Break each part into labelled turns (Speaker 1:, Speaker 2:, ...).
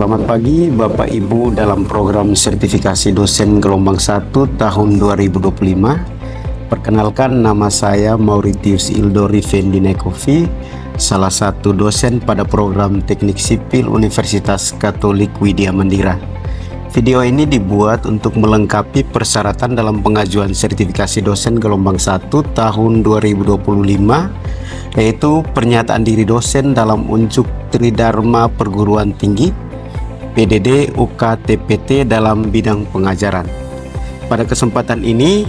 Speaker 1: Selamat pagi Bapak Ibu dalam program sertifikasi dosen gelombang 1 tahun 2025. Perkenalkan, nama saya Mauritius Ildori Vendinekovi, salah satu dosen pada program Teknik Sipil Universitas Katolik Widya Mandira. Video ini dibuat untuk melengkapi persyaratan dalam pengajuan sertifikasi dosen gelombang 1 tahun 2025, yaitu pernyataan diri dosen dalam unjuk Tridharma Perguruan Tinggi, PDD UKTPT dalam bidang pengajaran. Pada kesempatan ini,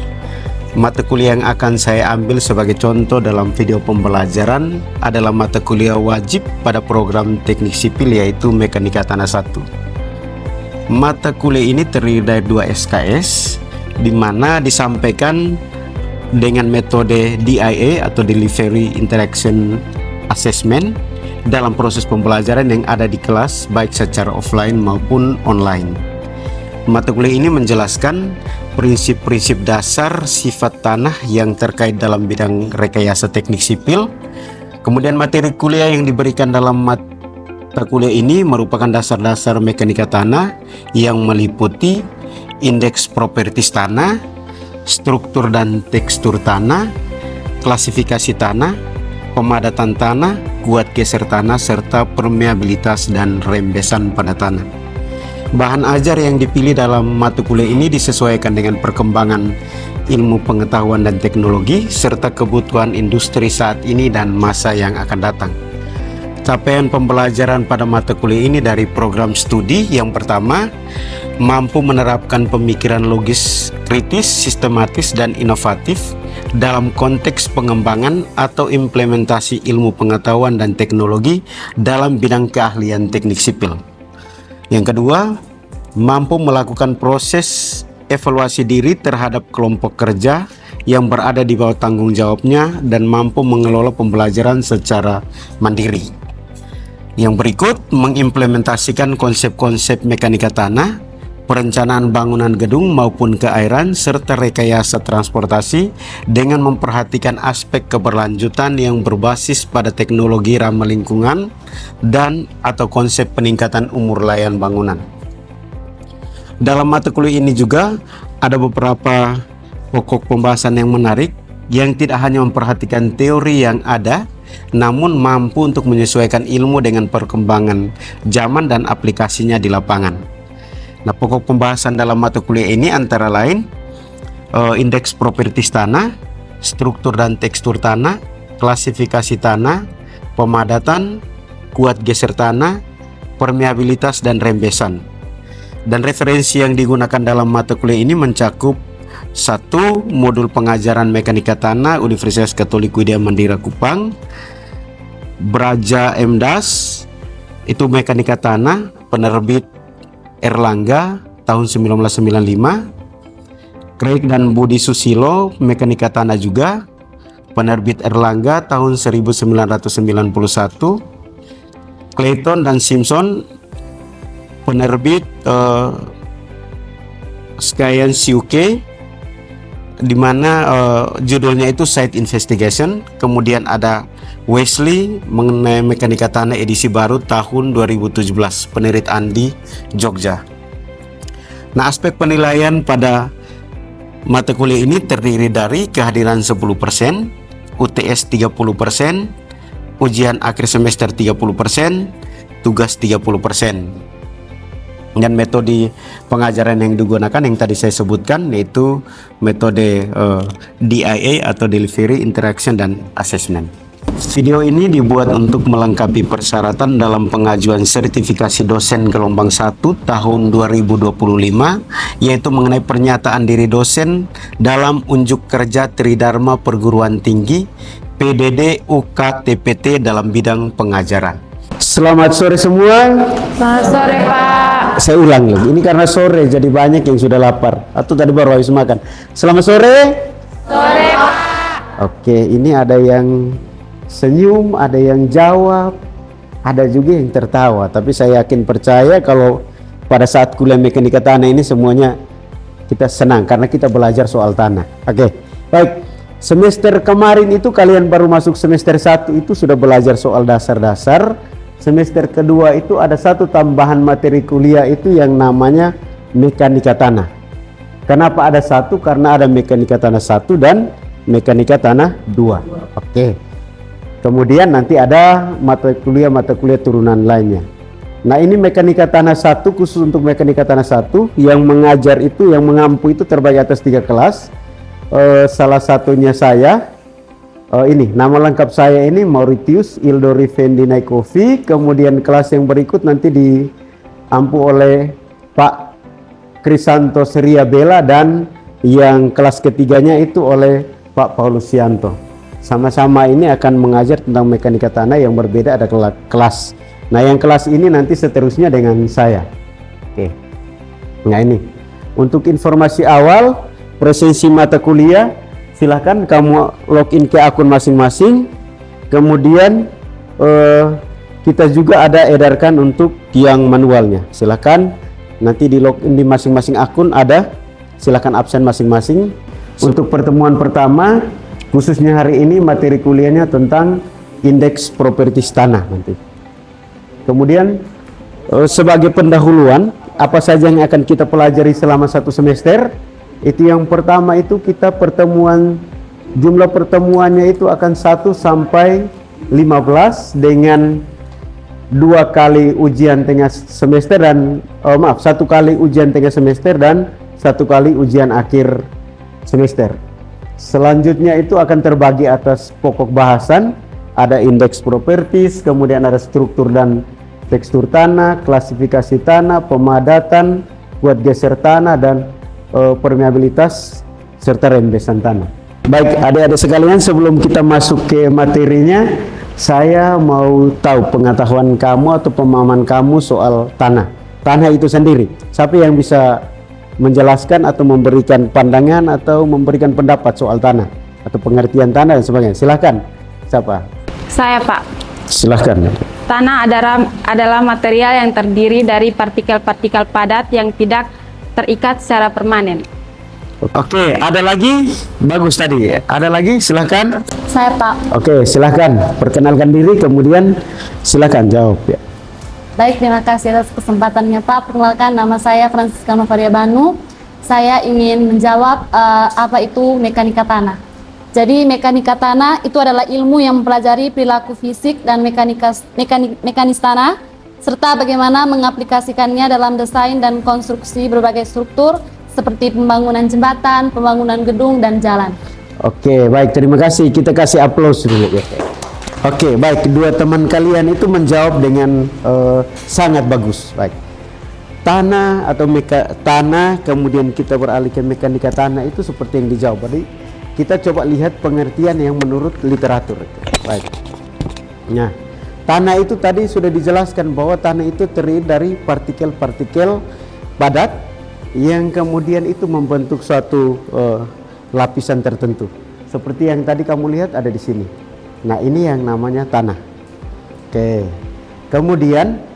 Speaker 1: mata kuliah yang akan saya ambil sebagai contoh dalam video pembelajaran adalah mata kuliah wajib pada program Teknik Sipil, yaitu Mekanika Tanah 1. Mata kuliah ini terdiri dari 2 SKS, di mana disampaikan dengan metode DIA atau Delivery Interaction Assessment dalam proses pembelajaran yang ada di kelas, baik secara offline maupun online. Mata kuliah ini menjelaskan prinsip-prinsip dasar sifat tanah yang terkait dalam bidang rekayasa teknik sipil. Kemudian materi kuliah yang diberikan dalam mata kuliah ini merupakan dasar-dasar mekanika tanah yang meliputi indeks properties tanah, struktur dan tekstur tanah, klasifikasi tanah, pemadatan tanah, kuat geser tanah, serta permeabilitas dan rembesan pada tanah. Bahan ajar yang dipilih dalam mata kuliah ini disesuaikan dengan perkembangan ilmu pengetahuan dan teknologi serta kebutuhan industri saat ini dan masa yang akan datang. Capaian pembelajaran pada mata kuliah ini dari program studi yang pertama, mampu menerapkan pemikiran logis, kritis, sistematis, dan inovatif dalam konteks pengembangan atau implementasi ilmu pengetahuan dan teknologi dalam bidang keahlian teknik sipil. Yang kedua, mampu melakukan proses evaluasi diri terhadap kelompok kerja yang berada di bawah tanggung jawabnya dan mampu mengelola pembelajaran secara mandiri. Yang berikut, mengimplementasikan konsep-konsep mekanika tanah, perencanaan bangunan gedung maupun keairan, serta rekayasa transportasi dengan memperhatikan aspek keberlanjutan yang berbasis pada teknologi ramah lingkungan dan atau konsep peningkatan umur layan bangunan. Dalam mata kuliah ini juga ada beberapa pokok pembahasan yang menarik yang tidak hanya memperhatikan teori yang ada, namun mampu untuk menyesuaikan ilmu dengan perkembangan zaman dan aplikasinya di lapangan. Nah, pokok pembahasan dalam mata kuliah ini antara lain indeks properties tanah, struktur dan tekstur tanah, klasifikasi tanah, pemadatan, kuat geser tanah, permeabilitas dan rembesan. Dan referensi yang digunakan dalam mata kuliah ini mencakup 1. Modul pengajaran mekanika tanah Universitas Katolik Widya Mandira Kupang, Braja MDAS, itu mekanika tanah, penerbit Erlangga tahun 1995. Craig dan Budi Susilo, mekanika tanah juga, penerbit Erlangga tahun 1991. Clayton dan Simpson, penerbit Science UK, di mana judulnya itu Site Investigation. Kemudian ada Wesley mengenai mekanika tanah edisi baru tahun 2017, penerit Andi, Jogja. Nah, aspek penilaian pada mata kuliah ini terdiri dari kehadiran 10%, UTS 30%, ujian akhir semester 30%, tugas 30%. Dan metode pengajaran yang digunakan yang tadi saya sebutkan, yaitu metode DIA atau Delivery Interaction dan Assessment. Video ini dibuat untuk melengkapi persyaratan dalam pengajuan sertifikasi dosen gelombang 1 tahun 2025, yaitu mengenai pernyataan diri dosen dalam unjuk kerja Tridharma Perguruan Tinggi, PDD UKTPT dalam bidang pengajaran. Selamat sore semua.
Speaker 2: Selamat sore, Pak.
Speaker 1: Saya ulang lagi, ini karena sore jadi banyak yang sudah lapar atau tadi baru habis makan. Selamat sore.
Speaker 2: Sore, Pak.
Speaker 1: Oke, ini ada yang senyum, ada yang jawab, ada juga yang tertawa. Tapi saya yakin percaya kalau pada saat kuliah mekanika tanah ini semuanya kita senang karena kita belajar soal tanah. Oke, baik. Semester kemarin itu kalian baru masuk semester 1 itu sudah belajar soal dasar-dasar semester kedua itu ada satu tambahan materi kuliah itu yang namanya mekanika tanah. Kenapa ada satu? Karena ada mekanika tanah 1 dan mekanika tanah 2. Oke. Kemudian nanti ada mata kuliah turunan lainnya. Nah, ini mekanika tanah 1, khusus untuk mekanika tanah 1 yang mengajar itu, yang mengampu itu terbagi atas 3 kelas. Salah satunya saya, ini nama lengkap saya ini Mauritius Ildori Fendi Nekovi. Kemudian kelas yang berikut nanti diampu oleh Pak Krisanto Seria Bella, dan yang kelas ketiganya itu oleh Pak Paulus Yanto. Sama-sama ini akan mengajar tentang mekanika tanah yang berbeda, ada kelas. Nah, yang kelas ini nanti seterusnya dengan saya. Oke. Nah, ini untuk informasi awal presensi mata kuliah, silahkan kamu login ke akun masing-masing. Kemudian kita juga ada edarkan untuk yang manualnya. Silahkan nanti di login di masing-masing akun ada, silahkan absen masing-masing. Untuk pertemuan pertama, khususnya hari ini materi kuliahnya tentang indeks propertis tanah nanti. Kemudian sebagai pendahuluan, apa saja yang akan kita pelajari selama 1 semester? Itu yang pertama itu kita jumlah pertemuannya itu akan 1 sampai 15 dengan 2 kali ujian tengah semester dan 1 kali ujian tengah semester dan 1 kali ujian akhir semester. Selanjutnya itu akan terbagi atas pokok bahasan, ada indeks propertis, kemudian ada struktur dan tekstur tanah, klasifikasi tanah, pemadatan, kuat geser tanah, dan permeabilitas serta rembesan tanah. Baik adik-adik sekalian, sebelum kita masuk ke materinya, saya mau tahu pengetahuan kamu atau pemahaman kamu soal tanah itu sendiri. Siapa yang bisa menjelaskan atau memberikan pandangan atau memberikan pendapat soal tanah atau pengertian tanah dan sebagainya? Silahkan. Siapa?
Speaker 2: Saya, Pak.
Speaker 1: Silahkan.
Speaker 2: Tanah adalah material yang terdiri dari partikel-partikel padat yang tidak terikat secara permanen.
Speaker 1: Oke, ada lagi? Bagus tadi. Ada lagi? Silahkan.
Speaker 2: Saya, Pak.
Speaker 1: Oke, silahkan. Perkenalkan diri, kemudian silahkan jawab ya.
Speaker 3: Baik, terima kasih atas kesempatannya, Pak. Perkenalkan, nama saya Francisca Novaria Banu. Saya ingin menjawab apa itu mekanika tanah. Jadi mekanika tanah itu adalah ilmu yang mempelajari perilaku fisik dan mekanis tanah, serta bagaimana mengaplikasikannya dalam desain dan konstruksi berbagai struktur seperti pembangunan jembatan, pembangunan gedung, dan jalan.
Speaker 1: Oke, baik, terima kasih. Kita kasih aplaus dulu ya. Oke, baik, kedua teman kalian itu menjawab dengan sangat bagus. Baik. Tanah atau tanah, kemudian kita beralih ke mekanika tanah itu seperti yang dijawab tadi. Kita coba lihat pengertian yang menurut literatur. Baik. Nah, tanah itu tadi sudah dijelaskan bahwa tanah itu terdiri dari partikel-partikel padat yang kemudian itu membentuk suatu lapisan tertentu. Seperti yang tadi kamu lihat ada di sini. Nah, ini yang namanya tanah. Oke. Kemudian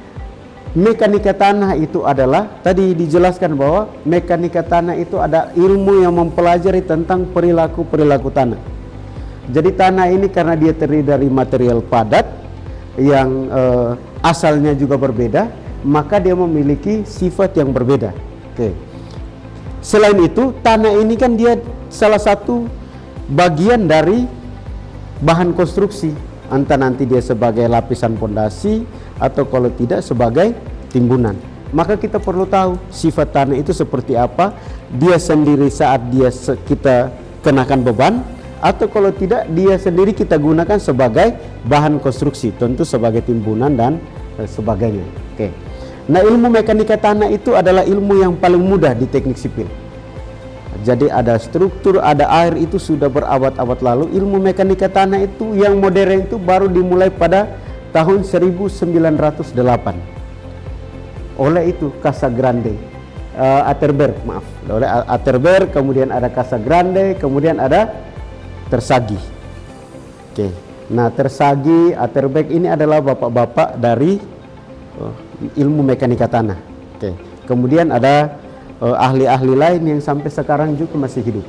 Speaker 1: mekanika tanah itu adalah, tadi dijelaskan bahwa mekanika tanah itu ada ilmu yang mempelajari tentang perilaku tanah. Jadi tanah ini karena dia terdiri dari material padat yang asalnya juga berbeda, maka dia memiliki sifat yang berbeda. Oke. Selain itu, tanah ini kan dia salah satu bagian dari bahan konstruksi, entah nanti dia sebagai lapisan pondasi atau kalau tidak sebagai timbunan. Maka kita perlu tahu sifat tanah itu seperti apa, dia sendiri saat kita kenakan beban, atau kalau tidak dia sendiri kita gunakan sebagai bahan konstruksi, tentu sebagai timbunan dan sebagainya. Oke. Nah, ilmu mekanika tanah itu adalah ilmu yang paling mudah di teknik sipil. Jadi ada struktur, ada air, itu sudah berabad-abad lalu. Ilmu mekanika tanah itu yang modern itu baru dimulai pada tahun 1908 oleh itu Casagrande, Atterberg, maaf, oleh Atterberg, kemudian ada Casagrande, kemudian ada Tersaghi. Oke. Nah, Tersaghi, Atterberg ini adalah bapak-bapak dari ilmu mekanika tanah. Oke. Kemudian ada ahli-ahli lain yang sampai sekarang juga masih hidup.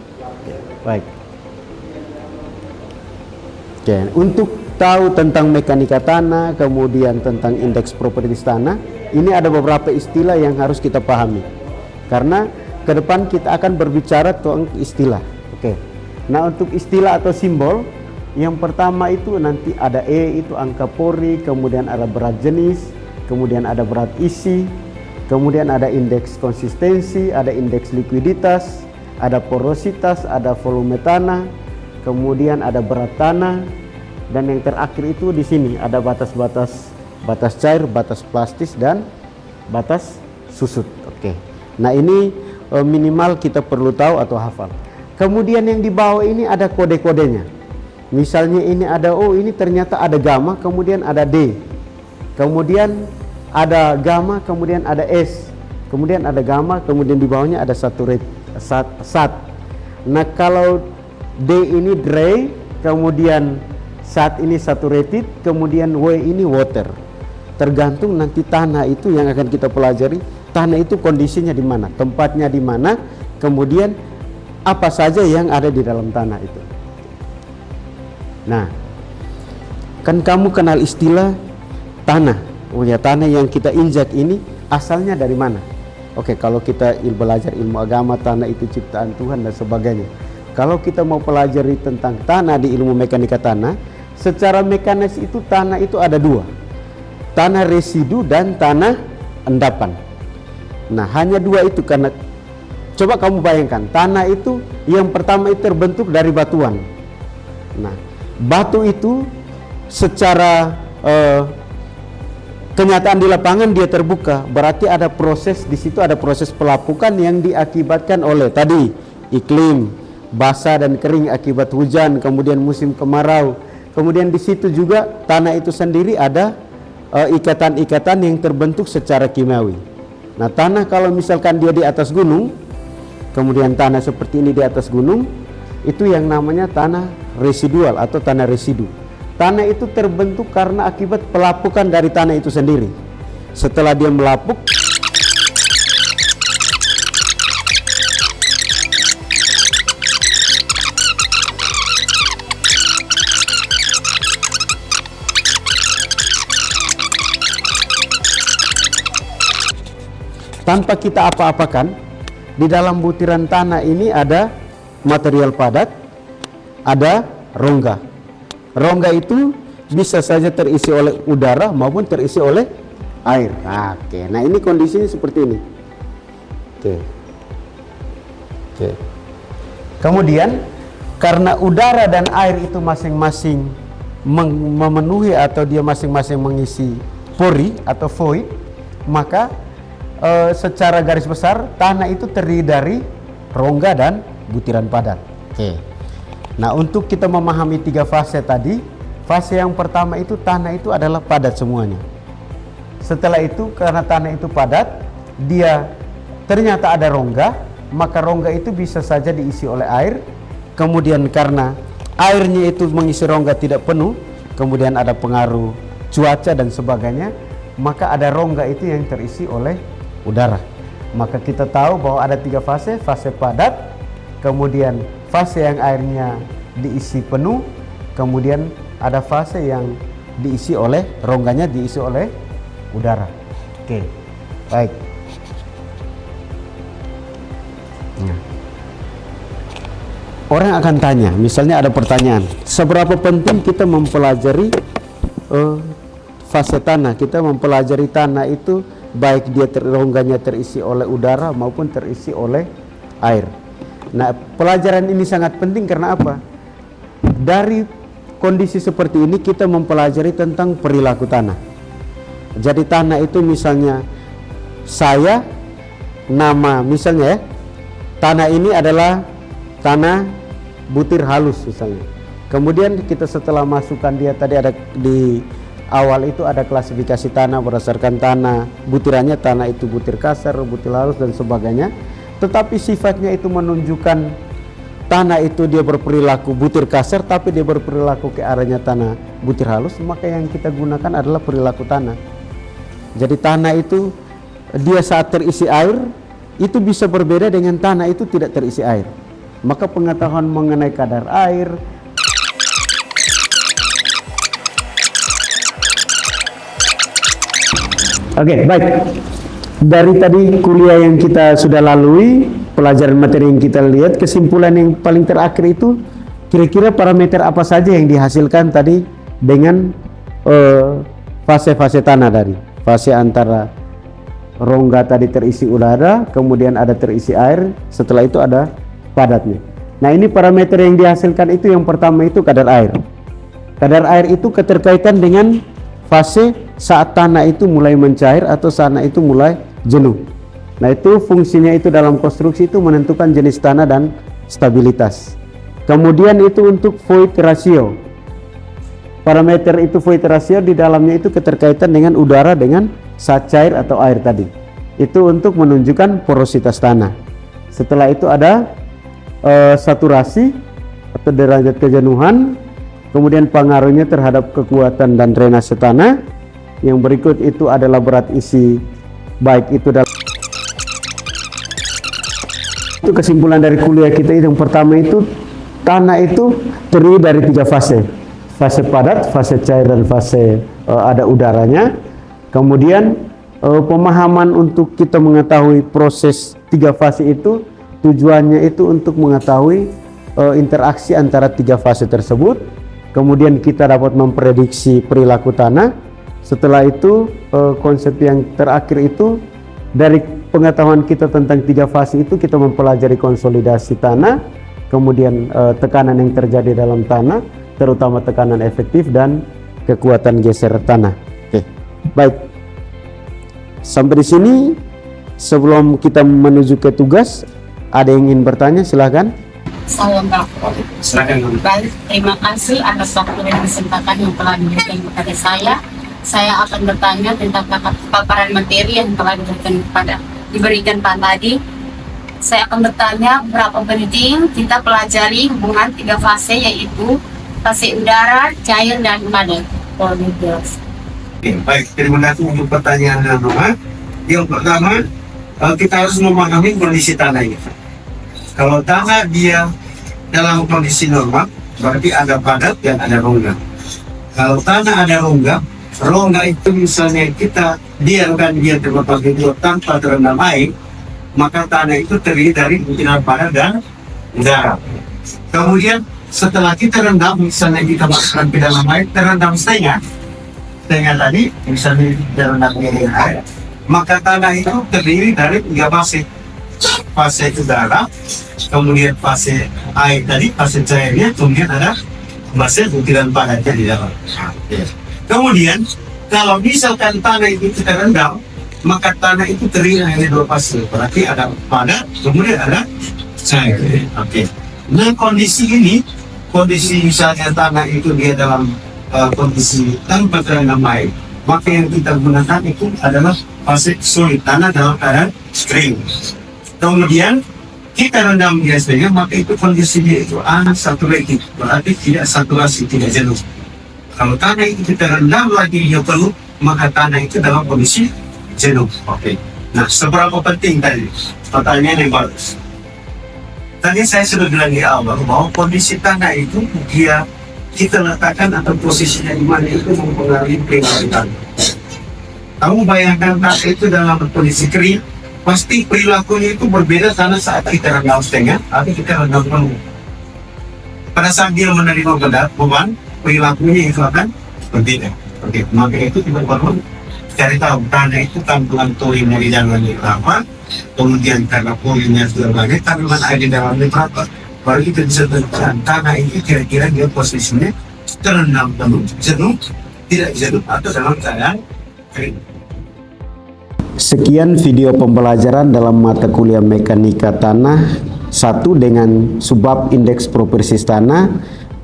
Speaker 1: Baik. Oke, untuk tahu tentang mekanika tanah, kemudian tentang indeks properties tanah, ini ada beberapa istilah yang harus kita pahami. Karena ke depan kita akan berbicara tentang istilah. Oke. Nah, untuk istilah atau simbol, yang pertama itu nanti ada E, itu angka pori, kemudian ada berat jenis, kemudian ada berat isi, kemudian ada indeks konsistensi, ada indeks likuiditas, ada porositas, ada volume tanah, kemudian ada berat tanah, dan yang terakhir itu di sini ada batas-batas, batas cair, batas plastis, dan batas susut. Oke. Nah, ini minimal kita perlu tahu atau hafal. Kemudian yang di bawah ini ada kode-kodenya. Misalnya ini ada O, ini ternyata ada gamma, kemudian ada D. Kemudian ada gamma, kemudian ada S. Kemudian ada gamma, kemudian di bawahnya ada sat. Nah, kalau D ini dry, kemudian sat ini saturated, kemudian W ini water. Tergantung nanti tanah itu yang akan kita pelajari. Tanah itu kondisinya di mana, tempatnya di mana, kemudian apa saja yang ada di dalam tanah itu. Nah, kan kamu kenal istilah tanah. Oh ya, tanah yang kita injak ini asalnya dari mana? Oke, kalau kita belajar ilmu agama, tanah itu ciptaan Tuhan dan sebagainya. Kalau kita mau pelajari tentang tanah di ilmu mekanika tanah, secara mekanis itu tanah itu ada dua. Tanah residu dan tanah endapan. Nah, hanya dua itu karena coba kamu bayangkan, tanah itu yang pertama itu terbentuk dari batuan. Nah, batu itu secara kenyataan di lapangan dia terbuka, berarti ada proses di situ, ada proses pelapukan yang diakibatkan oleh tadi iklim basah dan kering akibat hujan, kemudian musim kemarau. Kemudian di situ juga tanah itu sendiri ada ikatan-ikatan yang terbentuk secara kimiawi. Nah, tanah kalau misalkan dia di atas gunung, kemudian tanah seperti ini di atas gunung, itu yang namanya tanah residual atau tanah residu. Tanah itu terbentuk karena akibat pelapukan dari tanah itu sendiri. Setelah dia melapuk, tanpa kita apa-apakan, di dalam butiran tanah ini ada material padat, ada rongga. Rongga itu bisa saja terisi oleh udara maupun terisi oleh air. Oke. Nah, ini kondisinya seperti ini. Oke. Kemudian karena udara dan air itu masing-masing memenuhi atau dia masing-masing mengisi pori atau void, maka secara garis besar tanah itu terdiri dari rongga dan butiran padat. Oke. Nah, untuk kita memahami tiga fase tadi, fase yang pertama itu tanah itu adalah padat semuanya. Setelah itu karena tanah itu padat, dia ternyata ada rongga, maka rongga itu bisa saja diisi oleh air. Kemudian karena airnya itu mengisi rongga tidak penuh, kemudian ada pengaruh cuaca dan sebagainya, maka ada rongga itu yang terisi oleh udara. Maka kita tahu bahwa ada tiga fase, fase padat, kemudian fase yang airnya diisi penuh, kemudian ada fase yang diisi oleh rongganya diisi oleh udara. Oke, baik. Nah, orang akan tanya, misalnya ada pertanyaan, seberapa penting kita mempelajari fase tanah? Kita mempelajari tanah itu baik dia rongganya terisi oleh udara maupun terisi oleh air. Nah, pelajaran ini sangat penting karena apa? Dari kondisi seperti ini kita mempelajari tentang perilaku tanah. Jadi tanah itu misalnya saya nama misalnya ya, tanah ini adalah tanah butir halus misalnya. Kemudian kita setelah masukkan dia tadi ada di awal itu ada klasifikasi tanah berdasarkan tanah butirannya, tanah itu butir kasar, butir halus dan sebagainya. Tetapi sifatnya itu menunjukkan tanah itu dia berperilaku butir kasar tapi dia berperilaku ke arahnya tanah butir halus, maka yang kita gunakan adalah perilaku tanah. Jadi tanah itu dia saat terisi air itu bisa berbeda dengan tanah itu tidak terisi air. Maka pengetahuan mengenai kadar air, Oke, baik. Dari tadi kuliah yang kita sudah lalui, pelajaran materi yang kita lihat, kesimpulan yang paling terakhir itu kira-kira parameter apa saja yang dihasilkan tadi dengan fase-fase tanah tadi. Fase antara rongga tadi terisi udara, kemudian ada terisi air, setelah itu ada padatnya. Nah, ini parameter yang dihasilkan itu yang pertama itu kadar air. Kadar air itu keterkaitan dengan fase saat tanah itu mulai mencair atau tanah itu mulai jenuh. Nah, itu fungsinya itu dalam konstruksi itu menentukan jenis tanah dan stabilitas. Kemudian itu untuk void ratio. Parameter itu void ratio di dalamnya itu keterkaitan dengan udara dengan saat cair atau air tadi. Itu untuk menunjukkan porositas tanah. Setelah itu ada saturasi atau derajat kejenuhan. Kemudian pengaruhnya terhadap kekuatan dan drainase tanah. Yang berikut itu adalah berat isi, baik itu dalam itu kesimpulan dari kuliah kita. Yang pertama itu tanah itu terdiri dari 3 fase. Fase padat, fase cair, dan fase ada udaranya. Kemudian pemahaman untuk kita mengetahui proses 3 fase itu tujuannya itu untuk mengetahui interaksi antara 3 fase tersebut. Kemudian kita dapat memprediksi perilaku tanah. Setelah itu konsep yang terakhir itu dari pengetahuan kita tentang 3 fase itu kita mempelajari konsolidasi tanah, kemudian tekanan yang terjadi dalam tanah, terutama tekanan efektif dan kekuatan geser tanah. Oke, baik. Sampai di sini. Sebelum kita menuju ke tugas, ada yang ingin bertanya? Silahkan.
Speaker 4: Saya Mbak. Silakan. Baik, terima kasih atas waktu dan kesempatan yang telah diberikan kepada saya. Saya akan bertanya tentang paparan materi yang telah diberikan Pak tadi. Saya akan bertanya berapa penting kita pelajari hubungan 3 fase, yaitu fase udara, cair, dan padat.
Speaker 5: Oke, baik, terima kasih untuk pertanyaan dan rumah. Yang pertama, kita harus memahami kondisi tanah ini. Kalau tanah dia dalam kondisi normal, berarti ada padat dan ada rongga. Kalau tanah ada rongga itu misalnya kita biarkan dia terlepas itu tanpa terendam air, maka tanah itu terdiri dari butiran padat dan udara. Kemudian setelah kita rendam, misalnya kita masukkan ke dalam air, terendam setengah tadi, misalnya terendam dengan air, maka tanah itu terdiri dari 3 fase. Fase udara, kemudian fase air tadi, fase cairnya, kemudian ada fase butiran padatnya di dalam. Kemudian kalau misalkan tanah itu kita rendam, maka tanah itu terdiri dari 2 fase, berarti ada padat, kemudian ada cair. Oke. Nah, kondisi ini, kondisi misalnya tanah itu dia dalam kondisi tanpa terendam air, maka yang kita gunakan itu adalah fase solid, tanah dalam keadaan kering. Kemudian kita rendam biasanya, maka itu kondisinya itu unsaturated, berarti tidak saturasi, tidak jenuh. Kalau tanah itu kita rendam lagi dia penuh, maka tanah itu dalam kondisi jenuh. Oke. Nah, seberapa penting tadi? Pertanyaan yang bagus. Tadi saya sudah bilang di awal bahwa kondisi tanah itu dia kita letakkan atau posisinya di mana itu mempengaruhi perilaku tanah. Kamu bayangkan tanah itu dalam kondisi kering, pasti perilakunya itu berbeda karena saat kita rendam setengah atau kita rendam penuh. Pada saat dia menerima beban, perilakunya itu akan berbeda. Oke, maka itu kita perlu cari tahu tanah itu kandungan torinnya di dalamnya berapa, kemudian karena polinnya sudah banyak, kandungan air di dalamnya berapa, baru kita bisa tentukan tanah ini kira-kira dia posisinya terendam penuh, jenuh, tidak jenuh, atau dalam keadaan kering.
Speaker 1: Sekian video pembelajaran dalam mata kuliah Mekanika Tanah 1 dengan subbab Indeks Properties Tanah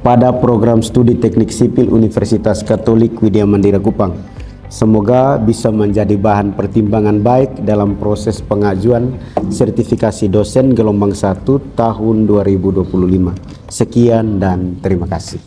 Speaker 1: pada program studi Teknik Sipil Universitas Katolik Widya Mandira Kupang. Semoga bisa menjadi bahan pertimbangan baik dalam proses pengajuan sertifikasi dosen gelombang 1 tahun 2025. Sekian dan terima kasih.